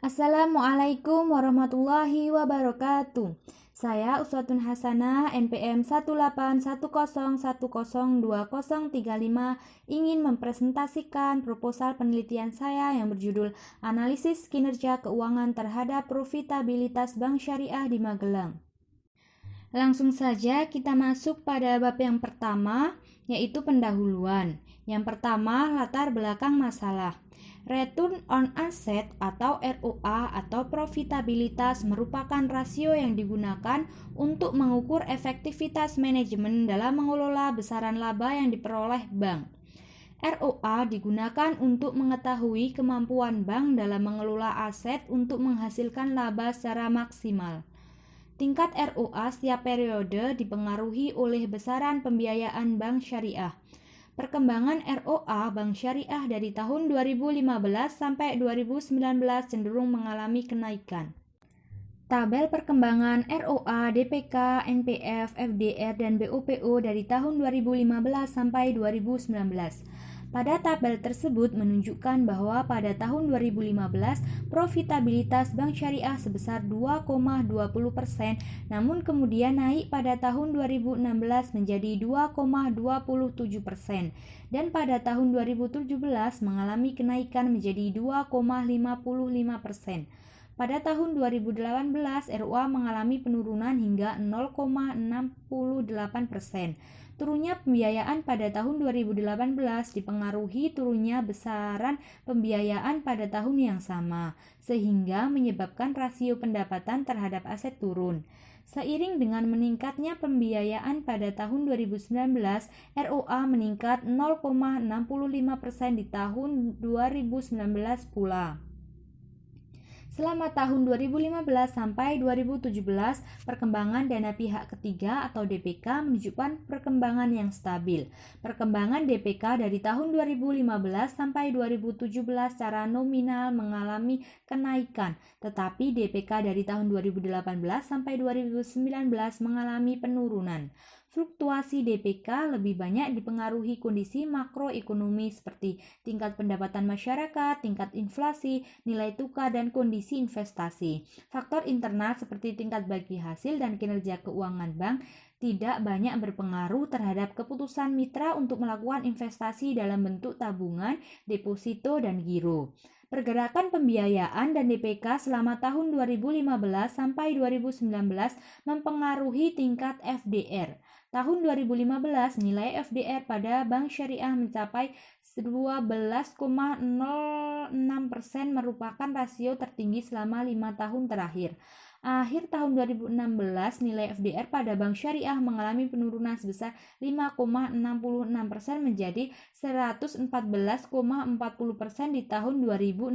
Assalamualaikum warahmatullahi wabarakatuh. Saya Uswatun Hasanah NPM 18101012035 ingin mempresentasikan proposal penelitian saya yang berjudul Analisis Kinerja Keuangan Terhadap Profitabilitas Bank Syariah di Magelang. Langsung saja kita masuk pada bab yang pertama, yaitu pendahuluan. Yang pertama, latar belakang masalah. Return on Asset atau ROA atau profitabilitas merupakan rasio yang digunakan untuk mengukur efektivitas manajemen dalam mengelola besaran laba yang diperoleh bank. ROA digunakan untuk mengetahui kemampuan bank dalam mengelola aset untuk menghasilkan laba secara maksimal. Tingkat ROA setiap periode dipengaruhi oleh besaran pembiayaan bank syariah. Perkembangan ROA Bank Syariah dari tahun 2015 sampai 2019 cenderung mengalami kenaikan. Tabel perkembangan ROA, DPK, NPF, FDR, dan BOPO dari tahun 2015 sampai 2019. Pada tabel tersebut menunjukkan bahwa pada tahun 2015 profitabilitas bank syariah sebesar 2,20%, namun kemudian naik pada tahun 2016 menjadi 2,27% dan pada tahun 2017 mengalami kenaikan menjadi 2,55%. Pada tahun 2018, ROA mengalami penurunan hingga 0,68%. Turunnya pembiayaan pada tahun 2018 dipengaruhi turunnya besaran pembiayaan pada tahun yang sama, sehingga menyebabkan rasio pendapatan terhadap aset turun. Seiring dengan meningkatnya pembiayaan pada tahun 2019, ROA meningkat 0,65% di tahun 2019 pula. Selama tahun 2015 sampai 2017, perkembangan dana pihak ketiga atau DPK menunjukkan perkembangan yang stabil. Perkembangan DPK dari tahun 2015 sampai 2017 secara nominal mengalami kenaikan, tetapi DPK dari tahun 2018 sampai 2019 mengalami penurunan. Fluktuasi DPK lebih banyak dipengaruhi kondisi makroekonomi seperti tingkat pendapatan masyarakat, tingkat inflasi, nilai tukar, dan kondisi investasi. Faktor internal seperti tingkat bagi hasil dan kinerja keuangan bank tidak banyak berpengaruh terhadap keputusan mitra untuk melakukan investasi dalam bentuk tabungan, deposito, dan giro. Pergerakan pembiayaan dan DPK selama tahun 2015 sampai 2019 mempengaruhi tingkat FDR. Tahun 2015, nilai FDR pada Bank Syariah mencapai 12,06%, merupakan rasio tertinggi selama 5 tahun terakhir. Akhir tahun 2016, nilai FDR pada Bank Syariah mengalami penurunan sebesar 5,66% menjadi 114,40% di tahun 2016.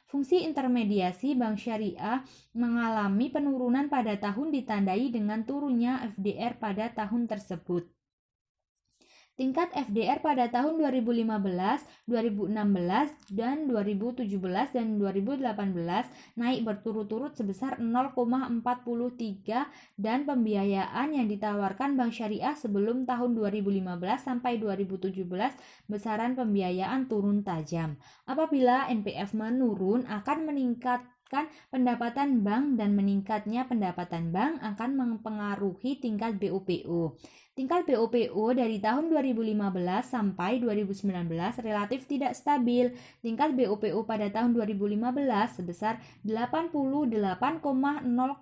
Fungsi intermediasi Bank Syariah mengalami penurunan pada tahun ditandai dengan turunnya FDR pada tahun tersebut. Tingkat FDR pada tahun 2015, 2016, dan 2017 dan 2018 naik berturut-turut sebesar 0,43 dan pembiayaan yang ditawarkan Bank Syariah sebelum tahun 2015 sampai 2017 besaran pembiayaan turun tajam. Apabila NPF menurun akan meningkatkan pendapatan bank dan meningkatnya pendapatan bank akan mempengaruhi tingkat BOPO. Tingkat BOPO dari tahun 2015 sampai 2019 relatif tidak stabil. Tingkat BOPO pada tahun 2015 sebesar 88,09%,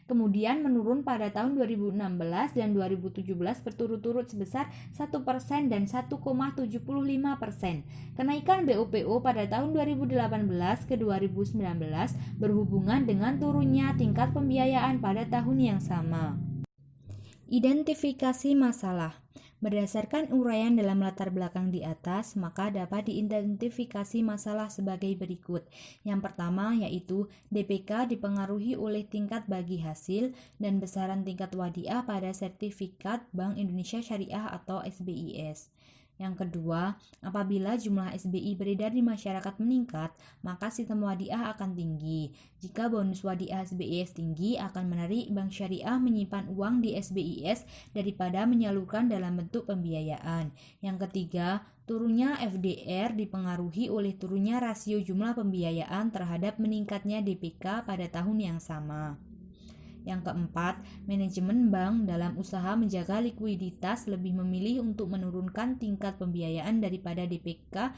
kemudian menurun pada tahun 2016 dan 2017 berturut-turut sebesar 1% dan 1,75%. Kenaikan BOPO pada tahun 2018 ke 2019 berhubungan dengan turunnya tingkat pembiayaan pada tahun yang sama. Identifikasi masalah. Berdasarkan uraian dalam latar belakang di atas, maka dapat diidentifikasi masalah sebagai berikut. Yang pertama yaitu DPK dipengaruhi oleh tingkat bagi hasil dan besaran tingkat wadiah pada sertifikat Bank Indonesia Syariah atau SBIS. Yang kedua, apabila jumlah SBI beredar di masyarakat meningkat, maka sistem wadiah akan tinggi. Jika bonus wadiah SBIS tinggi, akan menarik Bank Syariah menyimpan uang di SBIS daripada menyalurkan dalam bentuk pembiayaan. Yang ketiga, Turunnya FDR dipengaruhi oleh turunnya rasio jumlah pembiayaan terhadap meningkatnya DPK pada tahun yang sama. Yang keempat, manajemen bank dalam usaha menjaga likuiditas lebih memilih untuk menurunkan tingkat pembiayaan daripada DPK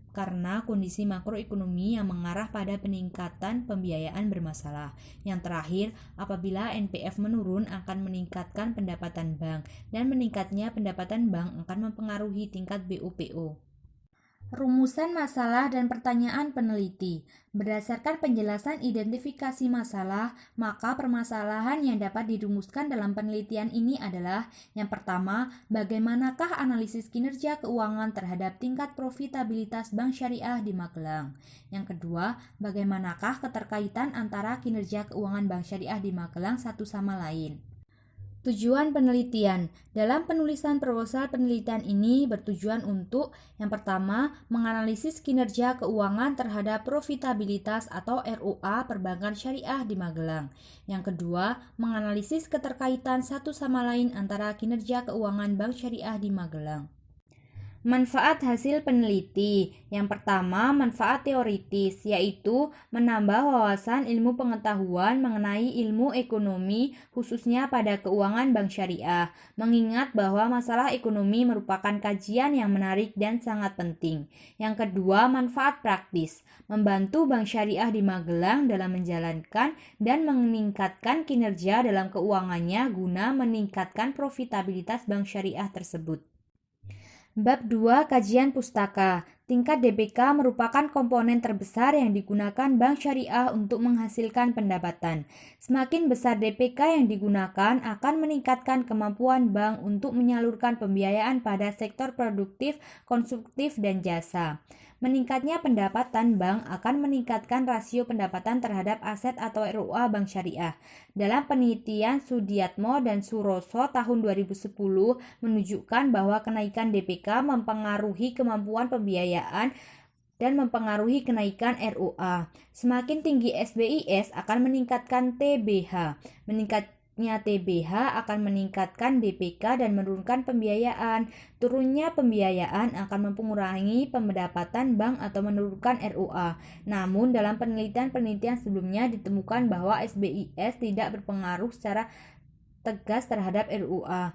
karena kondisi makroekonomi yang mengarah pada peningkatan pembiayaan bermasalah. Yang terakhir, apabila NPF menurun akan meningkatkan pendapatan bank, dan meningkatnya pendapatan bank akan mempengaruhi tingkat BOPO. Rumusan masalah dan pertanyaan peneliti. Berdasarkan penjelasan identifikasi masalah, maka permasalahan yang dapat dirumuskan dalam penelitian ini adalah: yang pertama, bagaimanakah analisis kinerja keuangan terhadap tingkat profitabilitas bank syariah di Magelang? Yang kedua, bagaimanakah keterkaitan antara kinerja keuangan bank syariah di Magelang satu sama lain? Tujuan penelitian. Dalam penulisan proposal penelitian ini bertujuan untuk: yang pertama, menganalisis kinerja keuangan terhadap profitabilitas atau ROA perbankan syariah di Magelang. Yang kedua, menganalisis keterkaitan satu sama lain antara kinerja keuangan bank syariah di Magelang. Manfaat hasil peneliti. Yang pertama, manfaat teoritis, yaitu menambah wawasan ilmu pengetahuan mengenai ilmu ekonomi, khususnya pada keuangan bank syariah, mengingat bahwa masalah ekonomi merupakan kajian yang menarik dan sangat penting. Yang kedua, manfaat praktis, membantu bank syariah di Magelang dalam menjalankan dan meningkatkan kinerja dalam keuangannya guna meningkatkan profitabilitas bank syariah tersebut. Bab 2. Kajian pustaka. Tingkat DPK merupakan komponen terbesar yang digunakan bank syariah untuk menghasilkan pendapatan. Semakin besar DPK yang digunakan akan meningkatkan kemampuan bank untuk menyalurkan pembiayaan pada sektor produktif, konsumtif, dan jasa. Meningkatnya pendapatan bank akan meningkatkan rasio pendapatan terhadap aset atau ROA bank syariah. Dalam penelitian Sudiatmo dan Suroso tahun 2010 menunjukkan bahwa kenaikan DPK mempengaruhi kemampuan pembiayaan dan mempengaruhi kenaikan ROA. Semakin tinggi SBIS akan meningkatkan TBH. Meningkatnya TBH akan meningkatkan DPK dan menurunkan pembiayaan. Turunnya pembiayaan akan mengurangi pendapatan bank atau menurunkan ROA. Namun dalam penelitian sebelumnya ditemukan bahwa SBIS tidak berpengaruh secara tegas terhadap ROA,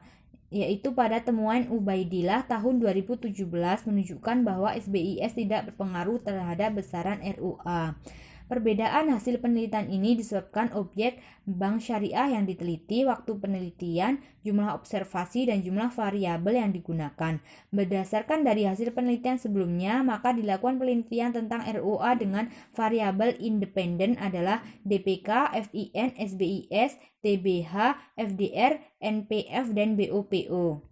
yaitu pada temuan Ubaidillah tahun 2017 menunjukkan bahwa SBIS tidak berpengaruh terhadap besaran ROA. Perbedaan hasil penelitian ini disebabkan objek bank syariah yang diteliti, waktu penelitian, jumlah observasi, dan jumlah variabel yang digunakan. Berdasarkan dari hasil penelitian sebelumnya, maka dilakukan penelitian tentang ROA dengan variabel independen adalah DPK, FIN, SBIS, TBH, FDR, NPF, dan BOPO.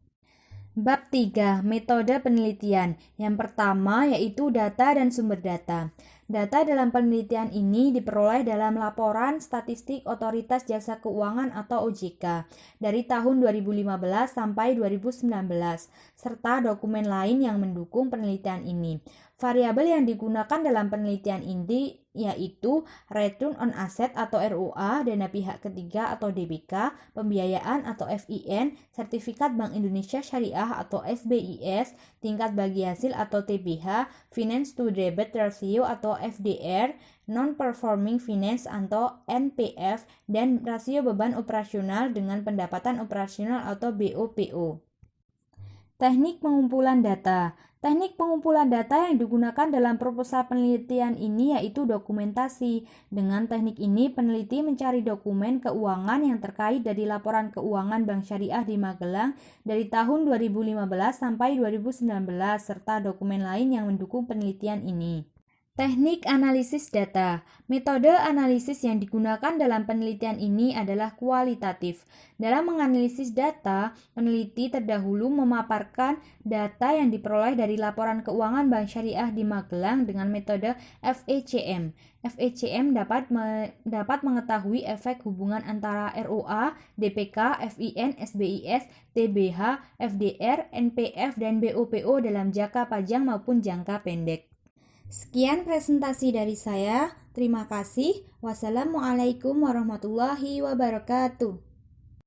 Bab 3. Metode penelitian. Yang pertama yaitu data dan sumber data. Data dalam penelitian ini diperoleh dalam laporan statistik Otoritas Jasa Keuangan atau OJK dari tahun 2015 sampai 2019, serta dokumen lain yang mendukung penelitian ini. Variabel yang digunakan dalam penelitian ini yaitu Return on Asset atau ROA, dana pihak ketiga atau DPK, pembiayaan atau FIN, sertifikat Bank Indonesia Syariah atau SBIS, tingkat bagi hasil atau TBH, Finance to Debt Ratio atau FDR, Non-Performing Finance atau NPF, dan rasio beban operasional dengan pendapatan operasional atau BOPO. Teknik pengumpulan data. Teknik pengumpulan data yang digunakan dalam proposal penelitian ini yaitu dokumentasi. Dengan teknik ini, peneliti mencari dokumen keuangan yang terkait dari laporan keuangan Bank Syariah di Magelang dari tahun 2015 sampai 2019, serta dokumen lain yang mendukung penelitian ini. Teknik analisis data. Metode analisis yang digunakan dalam penelitian ini adalah kualitatif. Dalam menganalisis data, peneliti terdahulu memaparkan data yang diperoleh dari laporan keuangan Bank Syariah di Magelang dengan metode FECM. FECM dapat mengetahui efek hubungan antara ROA, DPK, FIN, SBIS, TBH, FDR, NPF, dan BOPO dalam jangka panjang maupun jangka pendek. Sekian presentasi dari saya. Terima kasih. Wassalamualaikum warahmatullahi wabarakatuh.